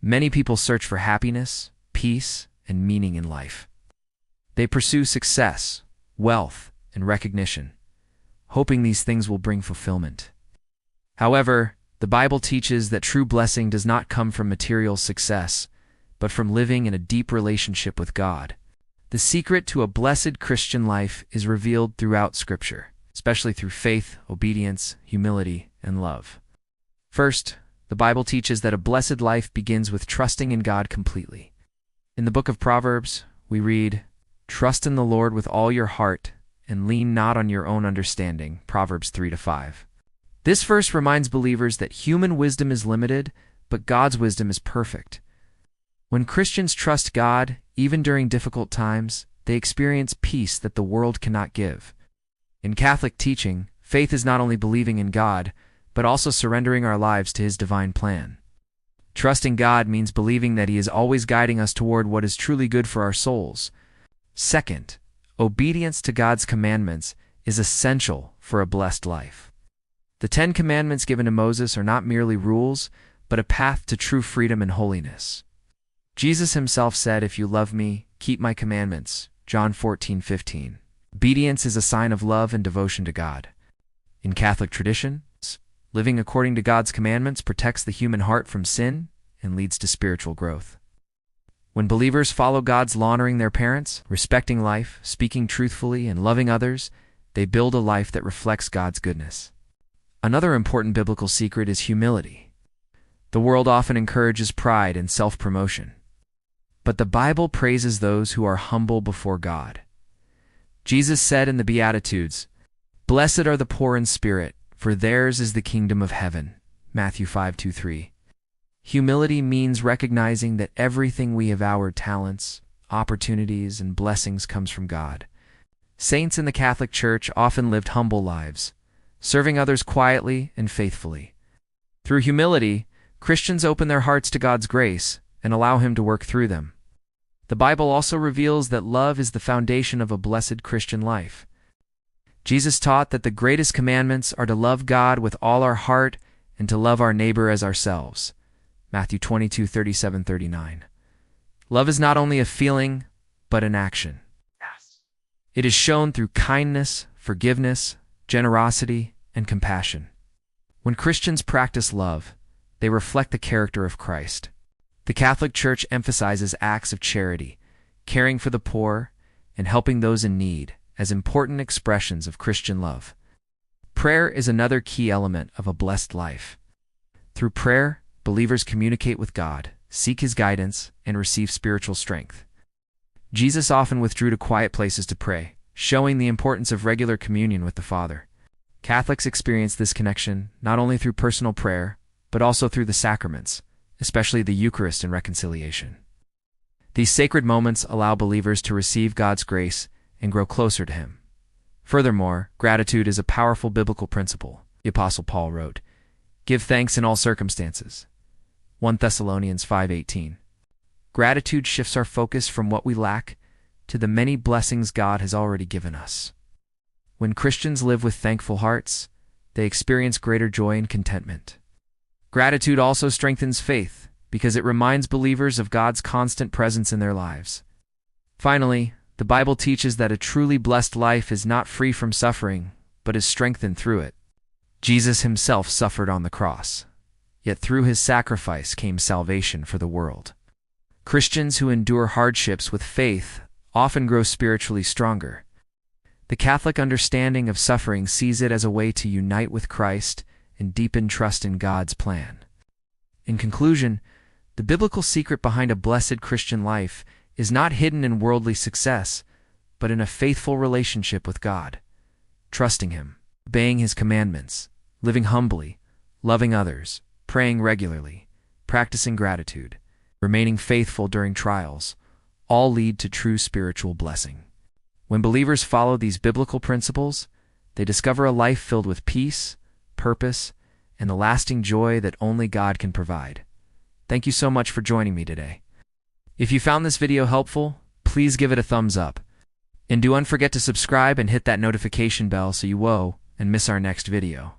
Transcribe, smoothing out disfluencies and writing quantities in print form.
Many people search for happiness, peace, and meaning in life. They pursue success, wealth, and recognition, hoping these things will bring fulfillment. However, the Bible teaches that true blessing does not come from material success, but from living in a deep relationship with God. The secret to a blessed Christian life is revealed throughout Scripture, especially through faith, obedience, humility, and love. First, the Bible teaches that a blessed life begins with trusting in God completely. In the book of Proverbs, we read, "Trust in the Lord with all your heart, and lean not on your own understanding." Proverbs 3-5. This verse reminds believers that human wisdom is limited, but God's wisdom is perfect. When Christians trust God, even during difficult times, they experience peace that the world cannot give. In Catholic teaching, faith is not only believing in God, but also surrendering our lives to His divine plan. Trusting God means believing that He is always guiding us toward what is truly good for our souls. Second, obedience to God's commandments is essential for a blessed life. The 10 Commandments given to Moses are not merely rules, but a path to true freedom and holiness. Jesus Himself said, "If you love me, keep my commandments." John 14:15. Obedience is a sign of love and devotion to God. In Catholic tradition, living according to God's commandments protects the human heart from sin and leads to spiritual growth. When believers follow God's law, honoring their parents, respecting life, speaking truthfully, and loving others, they build a life that reflects God's goodness. Another important biblical secret is humility. The world often encourages pride and self-promotion, but the Bible praises those who are humble before God. Jesus said in the Beatitudes, "Blessed are the poor in spirit, for theirs is the kingdom of heaven." Matthew 5:2-3. Humility means recognizing that everything we have, our talents, opportunities, and blessings, comes from God. Saints in the Catholic Church often lived humble lives, serving others quietly and faithfully. Through humility, Christians open their hearts to God's grace and allow Him to work through them. The Bible also reveals that love is the foundation of a blessed Christian life. Jesus taught that the greatest commandments are to love God with all our heart and to love our neighbor as ourselves. Matthew 22:37-39. Love is not only a feeling, but an action. It is shown through kindness, forgiveness, generosity, and compassion. When Christians practice love, they reflect the character of Christ. The Catholic Church emphasizes acts of charity, caring for the poor, and helping those in need as important expressions of Christian love. Prayer is another key element of a blessed life. Through prayer, believers communicate with God, seek His guidance, and receive spiritual strength. Jesus often withdrew to quiet places to pray, showing the importance of regular communion with the Father. Catholics experience this connection not only through personal prayer, but also through the sacraments, especially the Eucharist and reconciliation. These sacred moments allow believers to receive God's grace and grow closer to Him. Furthermore, gratitude is a powerful biblical principle. The Apostle Paul wrote, "Give thanks in all circumstances." 1 Thessalonians 5:18. Gratitude shifts our focus from what we lack to the many blessings God has already given us. When Christians live with thankful hearts, they experience greater joy and contentment. Gratitude also strengthens faith because it reminds believers of God's constant presence in their lives. Finally, the Bible teaches that a truly blessed life is not free from suffering, but is strengthened through it. Jesus Himself suffered on the cross, yet through His sacrifice came salvation for the world. Christians who endure hardships with faith often grow spiritually stronger. The Catholic understanding of suffering sees it as a way to unite with Christ and deepen trust in God's plan. In conclusion, the biblical secret behind a blessed Christian life is not hidden in worldly success, but in a faithful relationship with God. Trusting Him, obeying His commandments, living humbly, loving others, praying regularly, practicing gratitude, remaining faithful during trials, all lead to true spiritual blessing. When believers follow these biblical principles, they discover a life filled with peace, purpose, and the lasting joy that only God can provide. Thank you so much for joining me today. If you found this video helpful, please give it a thumbs up. And don't forget to subscribe and hit that notification bell so you won't miss our next video.